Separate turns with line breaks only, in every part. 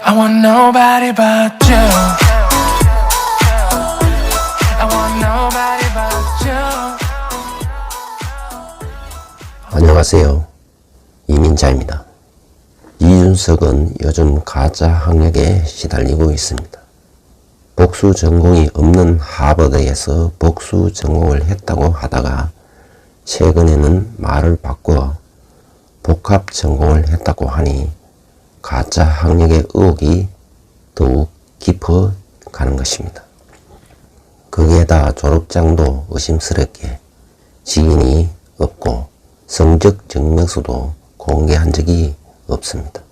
I want nobody but you. I want nobody but you.
안녕하세요. 이민자입니다. 이준석은 요즘 가짜 학력에 시달리고 있습니다. 복수 전공이 없는 하버드에서 복수 전공을 했다고 하다가 최근에는 말을 바꾸어 복합 전공을 했다고 하니 가짜 학력의 의혹이 더욱 깊어가는 것입니다. 그게 다 졸업장도 의심스럽게 지인이 없고 성적 증명서도 공개한 적이 없습니다.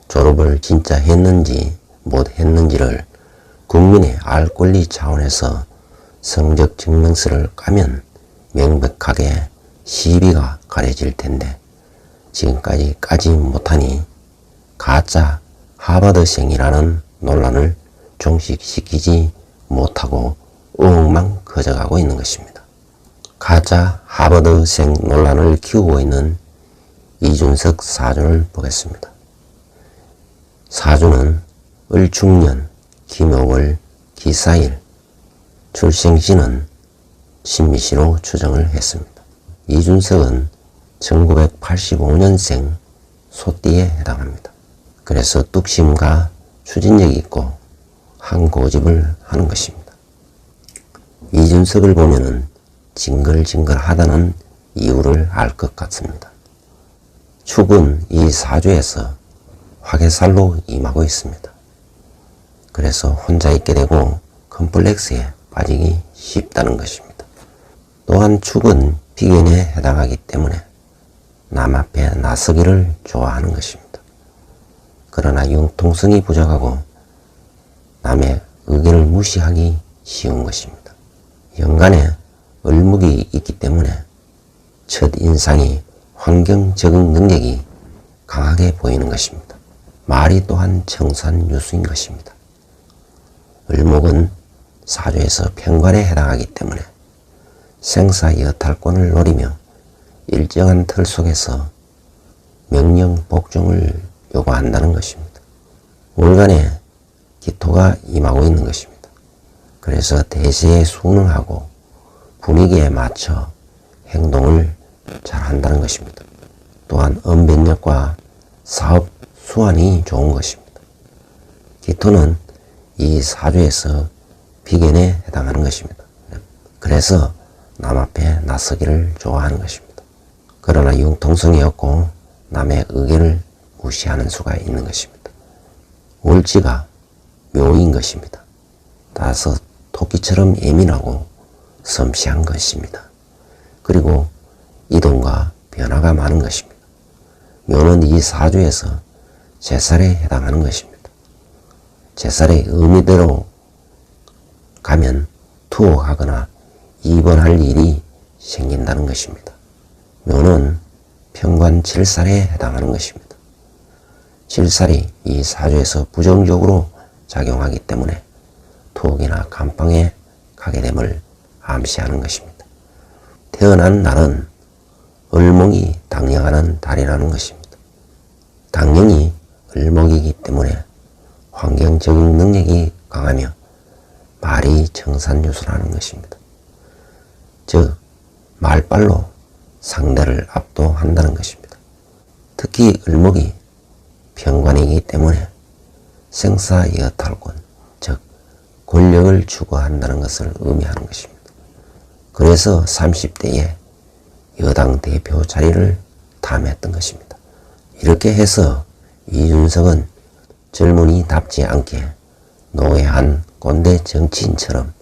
졸업을 진짜 했는지 못 했는지를 국민의 알 권리 차원에서 성적 증명서를 까면 명백하게 시비가 가려질 텐데 지금까지 까지 못하니 가짜 하버드생이라는 논란을 종식시키지 못하고 의혹만 커져가고 있는 것입니다. 가짜 하버드생 논란을 키우고 있는 이준석 사주를 보겠습니다. 사주는 을축년, 김오월, 기사일, 출생시는 신미시로 추정을 했습니다. 이준석은 1985년생 소띠에 해당합니다. 그래서 뚝심과 추진력이 있고 한 고집을 하는 것입니다. 이준석을 보면은 징글징글하다는 이유를 알 것 같습니다. 축은 이 사주에서 화개살로 임하고 있습니다. 그래서 혼자 있게 되고 컴플렉스에 빠지기 쉽다는 것입니다. 또한 축은 비견에 해당하기 때문에 남 앞에 나서기를 좋아하는 것입니다. 그러나 융통성이 부족하고 남의 의견을 무시하기 쉬운 것입니다. 연간에 을목이 있기 때문에 첫인상이 환경 적응 능력이 강하게 보이는 것입니다. 말이 또한 청산유수인 것입니다. 을목은 사주에서 편관에 해당하기 때문에 생사여탈권을 노리며 일정한 틀 속에서 명령 복종을 요구한다는 것입니다. 월간에 기토가 임하고 있는 것입니다. 그래서 대세에 순응하고 분위기에 맞춰 행동을 잘 한다는 것입니다. 또한 언변력과 사업 수완이 좋은 것입니다. 기토는 이 사주에서 비견에 해당하는 것입니다. 그래서 남 앞에 나서기를 좋아하는 것입니다. 그러나 융통성이 없고 남의 의견을 무시하는 수가 있는 것입니다. 월지가 묘인 것입니다. 따라서 토끼처럼 예민하고 섬세한 것입니다. 그리고 이동과 변화가 많은 것입니다. 묘는 이 사주에서 제살에 해당하는 것입니다. 제살의 의미대로 가면 투옥하거나 입원할 일이 생긴다는 것입니다. 묘는 편관 7살에 해당하는 것입니다. 7살이 이 사주에서 부정적으로 작용하기 때문에 투옥이나 감방에 가게 됨을 암시하는 것입니다. 태어난 날은 을목이 당령하는 달이라는 것입니다. 당령이 을목이기 때문에 환경 적응 능력이 강하며 말이 청산유수라는 것입니다. 즉 말빨로 상대를 압도한다는 것입니다. 특히 을목이 편관이기 때문에 생사여탈권, 즉 권력을 추구한다는 것을 의미하는 것입니다. 그래서 30대에 여당 대표 자리를 탐했던 것입니다. 이렇게 해서 이준석은 젊은이답지 않게 노예한 꼰대 정치인처럼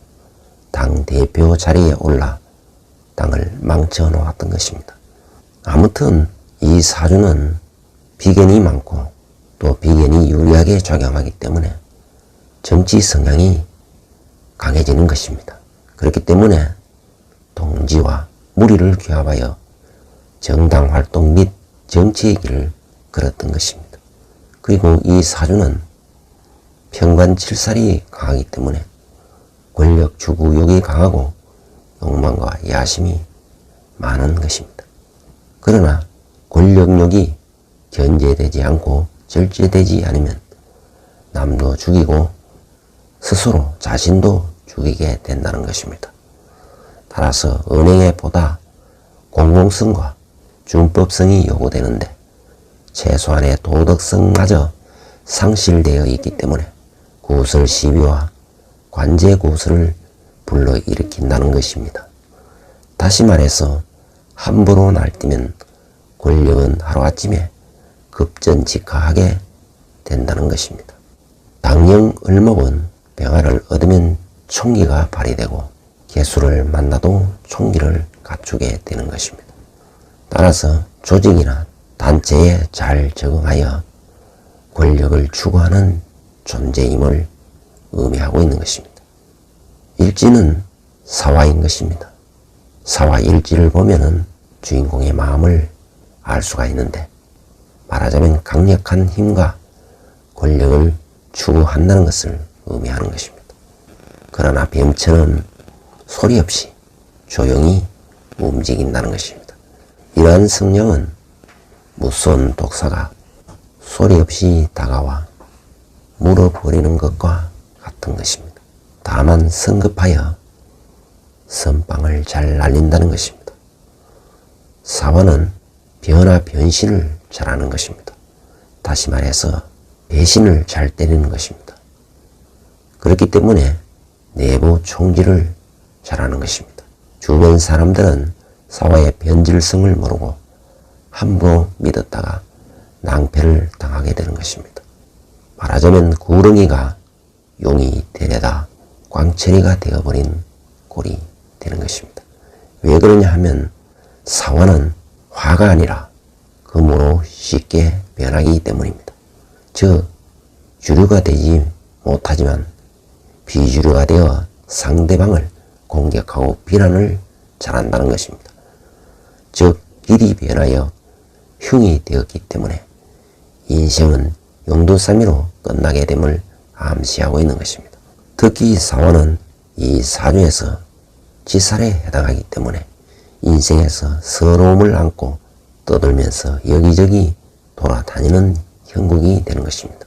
당 대표 자리에 올라 당을 망쳐 놓았던 것입니다. 아무튼 이 사주는 비견이 많고 또 비견이 유리하게 작용하기 때문에 정치 성향이 강해지는 것입니다. 그렇기 때문에 동지와 무리를 규합하여 정당 활동 및 정치의 길을 걸었던 것입니다. 그리고 이 사주는 편관 7살이 강하기 때문에 권력 추구욕이 강하고 욕망과 야심이 많은 것입니다. 그러나 권력욕이 견제되지 않고 절제되지 않으면 남도 죽이고 스스로 자신도 죽이게 된다는 것입니다. 따라서 은행에 보다 공공성과 준법성이 요구되는데 최소한의 도덕성마저 상실되어 있기 때문에 구설 시비와 관제 구설을 불러일으킨다는 것입니다. 다시 말해서 함부로 날뛰면 권력은 하루아침에 급전직하하게 된다는 것입니다. 당령 을목은 병화를 얻으면 총기가 발휘되고 개수를 만나도 총기를 갖추게 되는 것입니다. 따라서 조직이나 단체에 잘 적응하여 권력을 추구하는 존재임을 의미하고 있는 것입니다. 일지는 사화인 것입니다. 사화 일지를 보면은 주인공의 마음을 알 수가 있는데 말하자면 강력한 힘과 권력을 추구한다는 것을 의미하는 것입니다. 그러나 병천은 소리 없이 조용히 움직인다는 것입니다. 이러한 성령은 무서운 독사가 소리 없이 다가와 물어버리는 것과 같은 것입니다. 다만 성급하여 선빵을 잘 날린다는 것입니다. 사화는 변화 변신을 잘하는 것입니다. 다시 말해서 배신을 잘 때리는 것입니다. 그렇기 때문에 내부 총질을 잘하는 것입니다. 주변 사람들은 사화의 변질성을 모르고 함부로 믿었다가 낭패를 당하게 되는 것입니다. 말하자면 구렁이가 용이 되려다 광철이가 되어버린 꼴이 되는 것입니다. 왜 그러냐 하면 사화는 화가 아니라 금으로 쉽게 변하기 때문입니다. 즉 주류가 되지 못하지만 비주류가 되어 상대방을 공격하고 비난을 잘한다는 것입니다. 즉 길이 변하여 흉이 되었기 때문에 인생은 용두사미로 끝나게 됨을 암시하고 있는 것입니다. 특히 사화는 이 사주에서 지살에 해당하기 때문에 인생에서 서러움을 안고 떠들면서 여기저기 돌아다니는 형국이 되는 것입니다.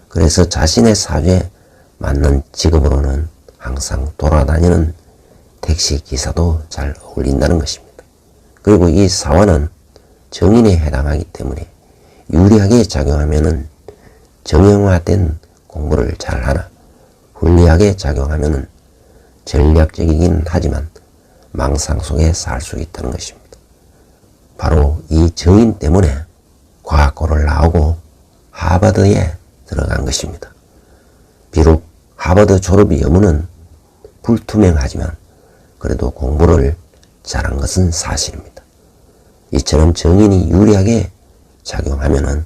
그래서 자신의 사주에 맞는 직업으로는 항상 돌아다니는 택시기사도 잘 어울린다는 것입니다. 그리고 이 사화는 정인에 해당하기 때문에 유리하게 작용하면은 정형화된 공부를 잘하나 불리하게 작용하면은 전략적이긴 하지만 망상 속에 살 수 있다는 것입니다. 바로 이 정인 때문에 과학고를 나오고 하버드에 들어간 것입니다. 비록 하버드 졸업 여부는 불투명하지만 그래도 공부를 잘한 것은 사실입니다. 이처럼 정인이 유리하게 작용하면은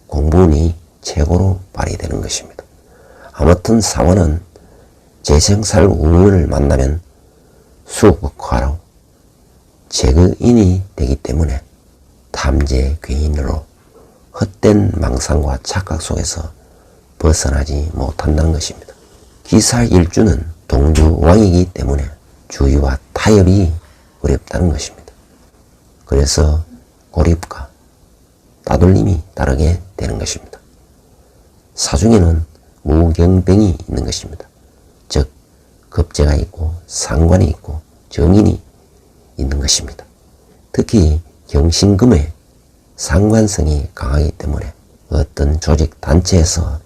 공부운이 최고로 발휘되는 것입니다. 아무튼 사화는 재생살 우운을 만나면 수국화로 재근인이 되기 때문에 탐재 괴인으로 헛된 망상과 착각 속에서 벗어나지 못한다는 것입니다. 기살일주는 동주왕이기 때문에 주의와 타협이 어렵다는 것입니다. 그래서 고립과 따돌림이 따르게 되는 것입니다. 사중에는 무경병이 있는 것입니다. 즉 급제가 있고 상관이 있고 정인이 있는 것입니다. 특히 경신금의 상관성이 강하기 때문에 어떤 조직 단체에서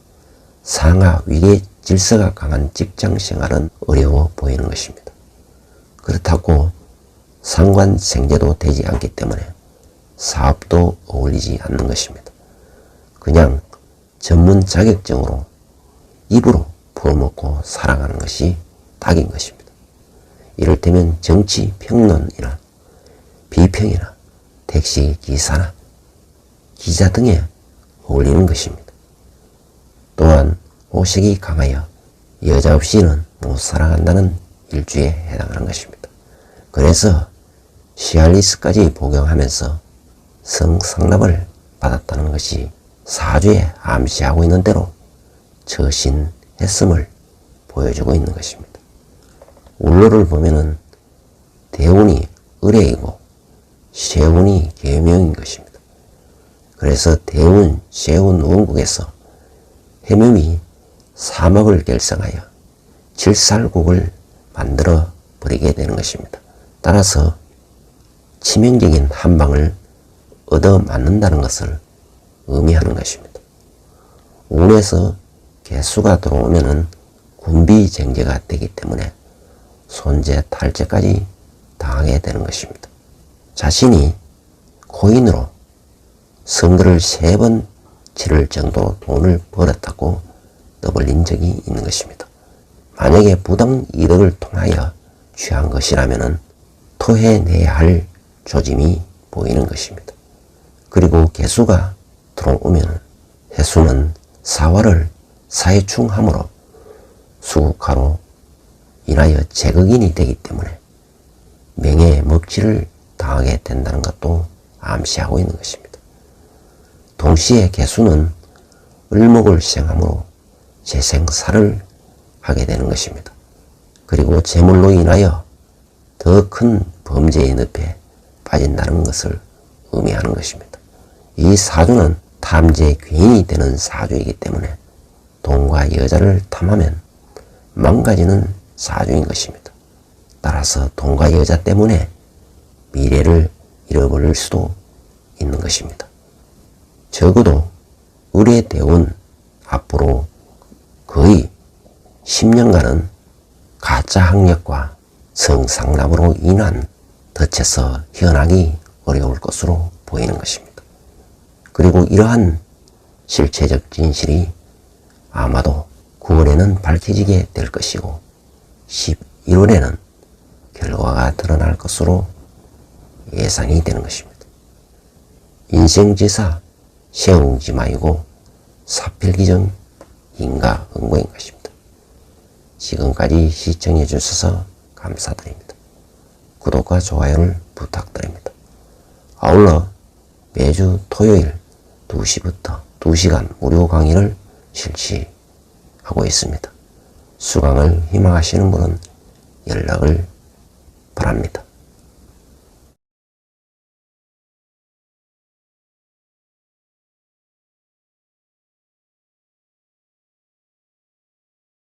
상하 위계 질서가 강한 직장 생활은 어려워 보이는 것입니다. 그렇다고 상관 생제도 되지 않기 때문에 사업도 어울리지 않는 것입니다. 그냥 전문 자격증으로 입으로 풀어먹고 살아가는 것이 딱인 것입니다. 이를테면 정치 평론이나 비평이나 택시 기사나 기자 등에 어울리는 것입니다. 또한 호색이 강하여 여자 없이는 못 살아간다는 일주에 해당하는 것입니다. 그래서 시알리스까지 복용하면서 성상납을 받았다는 것이 사주에 암시하고 있는 대로 처신했음을 보여주고 있는 것입니다. 울로를 보면은 대운이 을해이고 세운이 계명인 것입니다. 그래서 대운, 세운 원국에서 해묘이 사먹을 결성하여 질살국을 만들어 버리게 되는 것입니다. 따라서 치명적인 한 방을 얻어맞는다는 것을 의미하는 것입니다. 운에서 개수가 들어오면은 군비쟁제가 되기 때문에 손재 탈재까지 당하게 되는 것입니다. 자신이 코인으로 선거를 3번 치를 정도로 돈을 벌었다고 떠벌린 적이 있는 것입니다. 만약에 부당 이득을 통하여 취한 것이라면 토해내야 할 조짐이 보이는 것입니다. 그리고 개수가 들어오면 해수는 사화를 사해충함으로 수국화로 인하여 제극인이 되기 때문에 명예의 먹칠을 당하게 된다는 것도 암시하고 있는 것입니다. 동시에 개수는 을목을 생함으로 재생살을 하게 되는 것입니다. 그리고 재물로 인하여 더 큰 범죄의 늪에 빠진다는 것을 의미하는 것입니다. 이 사주는 탐재 귀인이 되는 사주이기 때문에 돈과 여자를 탐하면 망가지는 사주인 것입니다. 따라서 돈과 여자 때문에 미래를 잃어버릴 수도 있는 것입니다. 적어도 의뢰대운 앞으로 거의 10년간은 가짜 학력과 성상납으로 인한 덫에서 헤어나기 어려울 것으로 보이는 것입니다. 그리고 이러한 실체적 진실이 아마도 9월에는 밝혀지게 될 것이고 11월에는 결과가 드러날 것으로 예상이 되는 것입니다. 인생지사 세웅지마이고 사필기정 인가응고인 것입니다. 지금까지 시청해 주셔서 감사드립니다. 구독과 좋아요를 부탁드립니다. 아울러 매주 토요일 2시부터 2시간 무료 강의를 실시하고 있습니다. 수강을 희망하시는 분은 연락을 바랍니다.